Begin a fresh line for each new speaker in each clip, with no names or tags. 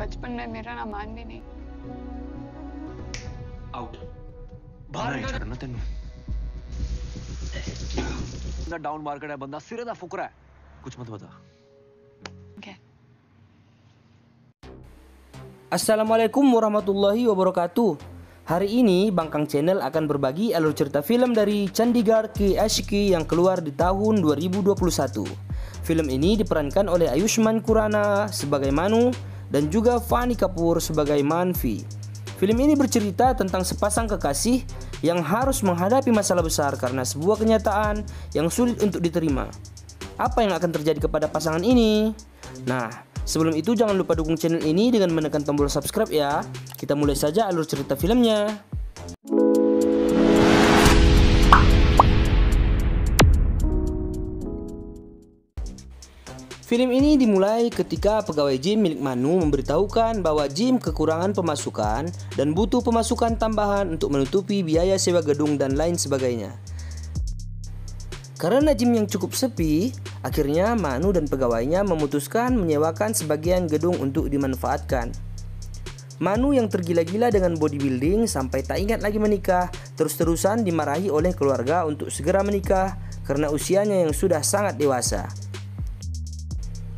बचपन में मेरा ना मान भी नहीं।
आउट बाहर नहीं छोड़ना तेनू। बंदा डाउन मार्केट है, बंदा सिरे दा फुकरा है, कुछ मत बता।
Assalamualaikum warahmatullahi wabarakatuh. Hari ini Bangkang Channel akan berbagi alur cerita film dari Chandigarh Ki Aashiqui yang keluar di tahun 2021. Film ini diperankan oleh Ayushmann Khurrana sebagai Manu dan juga Fanny Kapoor sebagai Manvi. Film ini bercerita tentang sepasang kekasih yang harus menghadapi masalah besar karena sebuah kenyataan yang sulit untuk diterima. Apa yang akan terjadi kepada pasangan ini? Nah, sebelum itu jangan lupa dukung channel ini dengan menekan tombol subscribe ya. Kita mulai saja alur cerita filmnya. Film ini dimulai ketika pegawai gym milik Manu memberitahukan bahwa gym kekurangan pemasukan dan butuh pemasukan tambahan untuk menutupi biaya sewa gedung dan lain sebagainya. Karena gym yang cukup sepi, akhirnya Manu dan pegawainya memutuskan menyewakan sebagian gedung untuk dimanfaatkan. Manu yang tergila-gila dengan bodybuilding sampai tak ingat lagi menikah, terus-terusan dimarahi oleh keluarga untuk segera menikah karena usianya yang sudah sangat dewasa.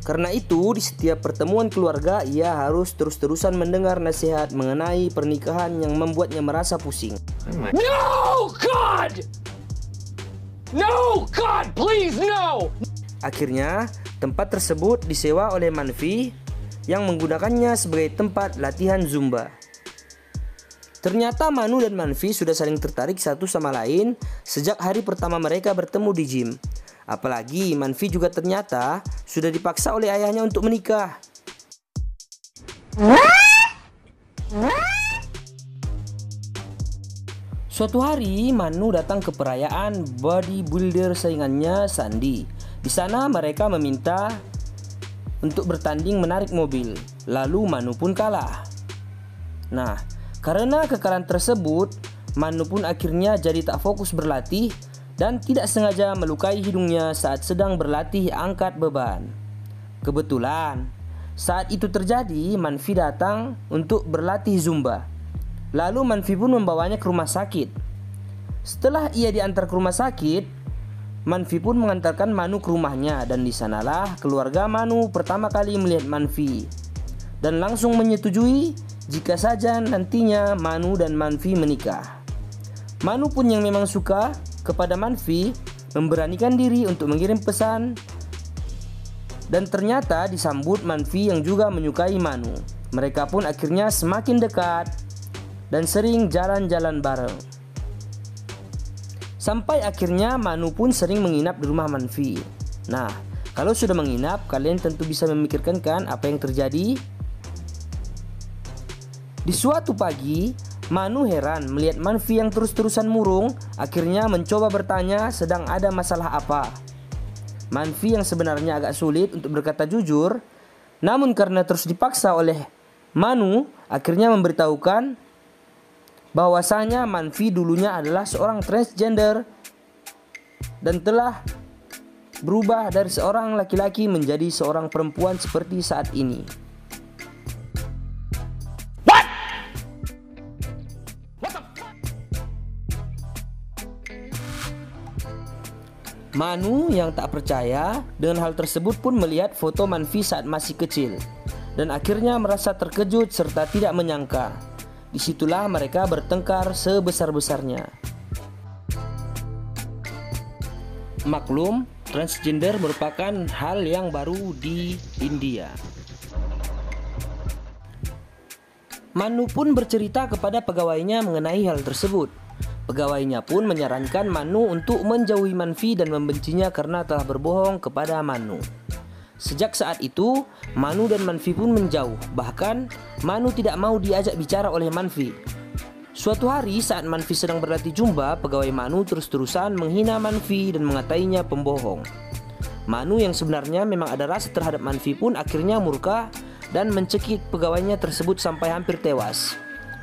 Karena itu, di setiap pertemuan keluarga, ia harus terus-terusan mendengar nasihat mengenai pernikahan yang membuatnya merasa pusing.
No, God! No, God, please, no!
Akhirnya, tempat tersebut disewa oleh Manvi yang menggunakannya sebagai tempat latihan Zumba. Ternyata Manu dan Manvi sudah saling tertarik satu sama lain sejak hari pertama mereka bertemu di gym. Apalagi Manvi juga ternyata sudah dipaksa oleh ayahnya untuk menikah. Suatu hari Manu datang ke perayaan bodybuilder saingannya Sandi. Di sana mereka meminta untuk bertanding menarik mobil. Lalu Manu pun kalah. Nah, karena kekalahan tersebut, Manu pun akhirnya jadi tak fokus berlatih dan tidak sengaja melukai hidungnya saat sedang berlatih angkat beban. Kebetulan, saat itu terjadi, Manvi datang untuk berlatih Zumba. Lalu Manvi pun membawanya ke rumah sakit. Setelah ia diantar ke rumah sakit, Manvi pun mengantarkan Manu ke rumahnya dan di sanalah keluarga Manu pertama kali melihat Manvi dan langsung menyetujui jika saja nantinya Manu dan Manvi menikah. Manu pun yang memang suka kepada Manvi memberanikan diri untuk mengirim pesan dan ternyata disambut Manvi yang juga menyukai Manu. Mereka pun akhirnya semakin dekat dan sering jalan-jalan bareng. Sampai akhirnya Manu pun sering menginap di rumah Manvi. Nah, kalau sudah menginap, kalian tentu bisa memikirkan kan apa yang terjadi? Di suatu pagi, Manu heran melihat Manvi yang terus-terusan murung, akhirnya mencoba bertanya sedang ada masalah apa. Manvi yang sebenarnya agak sulit untuk berkata jujur, namun karena terus dipaksa oleh Manu, akhirnya memberitahukan bahwasanya Manvi dulunya adalah seorang transgender dan telah berubah dari seorang laki-laki menjadi seorang perempuan seperti saat ini. Manu yang tak percaya dengan hal tersebut pun melihat foto Manvi saat masih kecil dan akhirnya merasa terkejut serta tidak menyangka. Disitulah mereka bertengkar sebesar-besarnya. Maklum, transgender merupakan hal yang baru di India. Manu pun bercerita kepada pegawainya mengenai hal tersebut. Pegawainya pun menyarankan Manu untuk menjauhi Manvi dan membencinya karena telah berbohong kepada Manu. Sejak saat itu, Manu dan Manvi pun menjauh. Bahkan, Manu tidak mau diajak bicara oleh Manvi. Suatu hari saat Manvi sedang berlatih Zumba, pegawai Manu terus-terusan menghina Manvi dan mengatainya pembohong. Manu yang sebenarnya memang ada rasa terhadap Manvi pun akhirnya murka dan mencekik pegawainya tersebut sampai hampir tewas.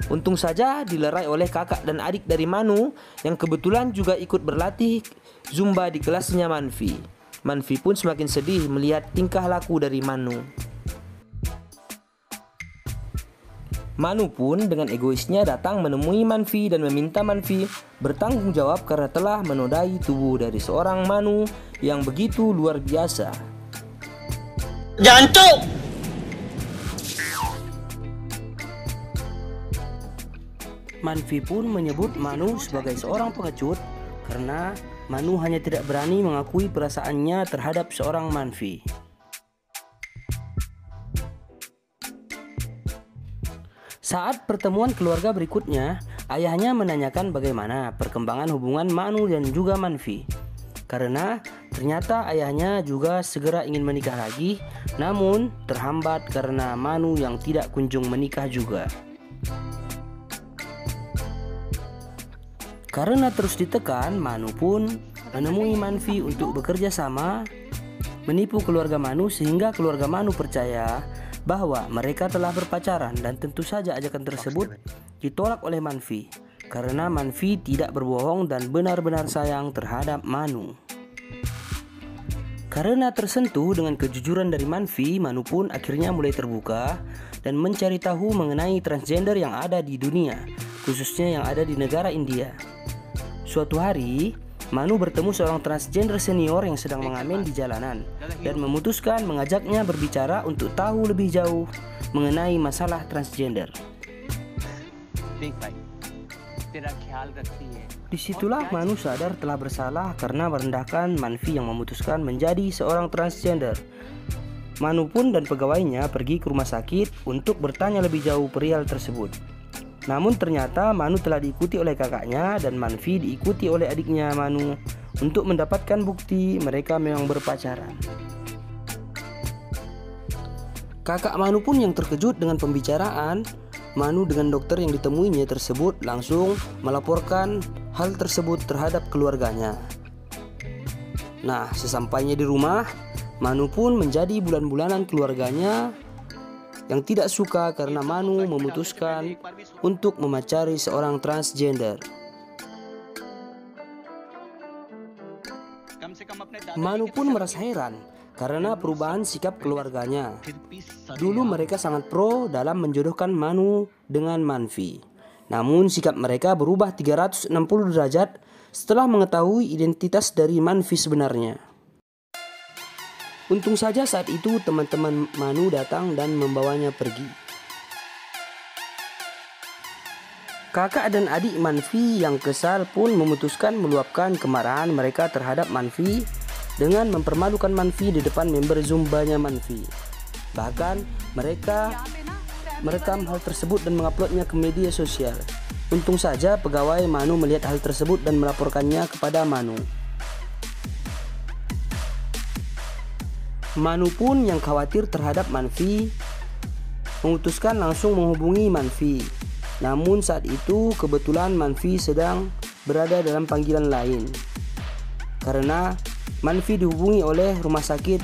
Untung saja dilerai oleh kakak dan adik dari Manu yang kebetulan juga ikut berlatih Zumba di kelasnya Manvi. Manvi pun semakin sedih melihat tingkah laku dari Manu. Manu pun dengan egoisnya datang menemui Manfi dan meminta Manfi bertanggung jawab karena telah menodai tubuh dari seorang Manu yang begitu luar biasa.
Jancuk!
Manfi pun menyebut Manu sebagai seorang pengecut karena Manu hanya tidak berani mengakui perasaannya terhadap seorang Manfi. Saat pertemuan keluarga berikutnya, ayahnya menanyakan bagaimana perkembangan hubungan Manu dan juga Manfi. Karena ternyata ayahnya juga segera ingin menikah lagi, namun terhambat karena Manu yang tidak kunjung menikah juga. Karena terus ditekan, Manu pun menemui Manfi untuk bekerja sama, menipu keluarga Manu sehingga keluarga Manu percaya bahwa mereka telah berpacaran, dan tentu saja ajakan tersebut ditolak oleh Manfi karena Manfi tidak berbohong dan benar-benar sayang terhadap Manu. Karena tersentuh dengan kejujuran dari Manfi, Manu pun akhirnya mulai terbuka dan mencari tahu mengenai transgender yang ada di dunia, khususnya yang ada di negara India. Suatu hari, Manu bertemu seorang transgender senior yang sedang mengamen di jalanan dan memutuskan mengajaknya berbicara untuk tahu lebih jauh mengenai masalah transgender. Disitulah Manu sadar telah bersalah karena merendahkan Manfi yang memutuskan menjadi seorang transgender. Manu pun dan pegawainya pergi ke rumah sakit untuk bertanya lebih jauh perihal tersebut. Namun ternyata Manu telah diikuti oleh kakaknya dan Manfi diikuti oleh adiknya Manu untuk mendapatkan bukti mereka memang berpacaran. Kakak Manu pun yang terkejut dengan pembicaraan Manu dengan dokter yang ditemuinya tersebut langsung melaporkan hal tersebut terhadap keluarganya. Nah, sesampainya di rumah, Manu pun menjadi bulan-bulanan keluarganya yang tidak suka karena Manu memutuskan untuk memacari seorang transgender. Manu pun merasa heran karena perubahan sikap keluarganya. Dulu mereka sangat pro dalam menjodohkan Manu dengan Manfi. Namun sikap mereka berubah 360 derajat setelah mengetahui identitas dari Manfi sebenarnya. Untung saja saat itu teman-teman Manu datang dan membawanya pergi. Kakak dan adik Manfi yang kesal pun memutuskan meluapkan kemarahan mereka terhadap Manfi dengan mempermalukan Manfi di depan member Zumbanya Manfi. Bahkan mereka merekam hal tersebut dan menguploadnya ke media sosial. Untung saja pegawai Manu melihat hal tersebut dan melaporkannya kepada Manu. Manu pun yang khawatir terhadap Manfi memutuskan langsung menghubungi Manfi. Namun saat itu kebetulan Manfi sedang berada dalam panggilan lain karena Manfi dihubungi oleh rumah sakit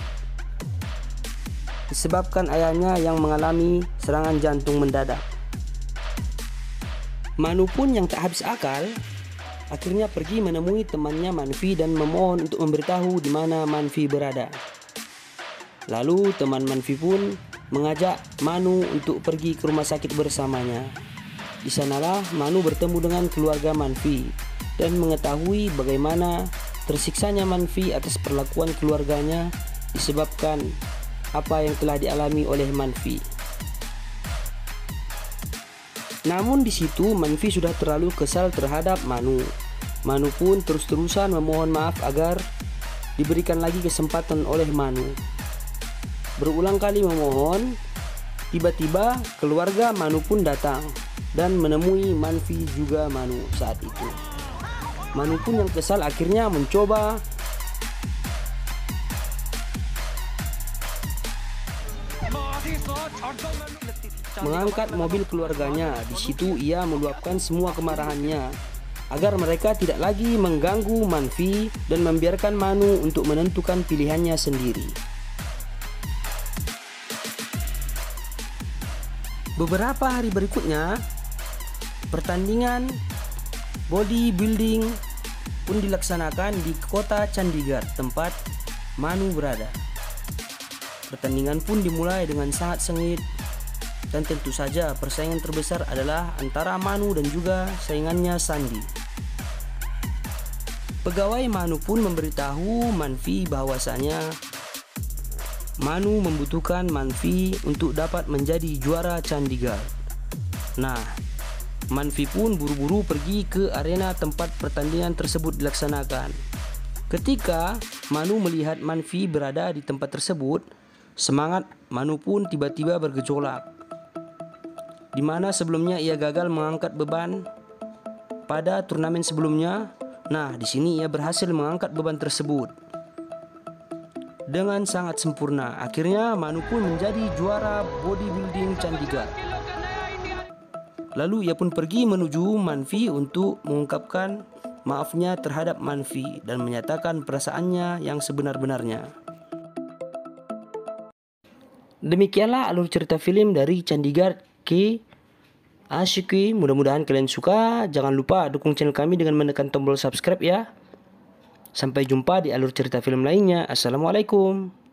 disebabkan ayahnya yang mengalami serangan jantung mendadak. Manu pun yang tak habis akal akhirnya pergi menemui temannya Manfi dan memohon untuk memberitahu di mana Manfi berada. Lalu teman Manfi pun mengajak Manu untuk pergi ke rumah sakit bersamanya. Di sanalah Manu bertemu dengan keluarga Manfi dan mengetahui bagaimana tersiksanya Manfi atas perlakuan keluarganya disebabkan apa yang telah dialami oleh Manfi. Namun di situ Manfi sudah terlalu kesal terhadap Manu. Manu pun terus-terusan memohon maaf agar diberikan lagi kesempatan oleh Manu. Berulang kali memohon, tiba-tiba keluarga Manu pun datang dan menemui Manfi juga Manu saat itu. Manu pun yang kesal akhirnya mencoba mengangkat mobil keluarganya. Di situ ia meluapkan semua kemarahannya agar mereka tidak lagi mengganggu Manfi dan membiarkan Manu untuk menentukan pilihannya sendiri. Beberapa hari berikutnya, pertandingan bodybuilding pun dilaksanakan di kota Chandigarh, tempat Manu berada. Pertandingan pun dimulai dengan sangat sengit Dan tentu saja persaingan terbesar adalah antara Manu dan juga saingannya Sandi. Pegawai Manu pun memberitahu Manfi bahwasanya Manu membutuhkan Manfi untuk dapat menjadi juara Chandigarh. Nah, Manfi pun buru-buru pergi ke arena tempat pertandingan tersebut dilaksanakan. Ketika Manu melihat Manfi berada di tempat tersebut, semangat Manu pun tiba-tiba bergejolak. Di mana sebelumnya ia gagal mengangkat beban pada turnamen sebelumnya. Nah, di sini ia berhasil mengangkat beban tersebut dengan sangat sempurna. Akhirnya Manu pun menjadi juara bodybuilding Chandigarh. Lalu ia pun pergi menuju Manfi untuk mengungkapkan maafnya terhadap Manfi dan menyatakan perasaannya yang sebenar-benarnya. Demikianlah alur cerita film dari Chandigarh ke Ashiqui. Mudah-mudahan kalian suka. Jangan lupa dukung channel kami dengan menekan tombol subscribe ya. Sampai jumpa di alur cerita film lainnya. Assalamualaikum.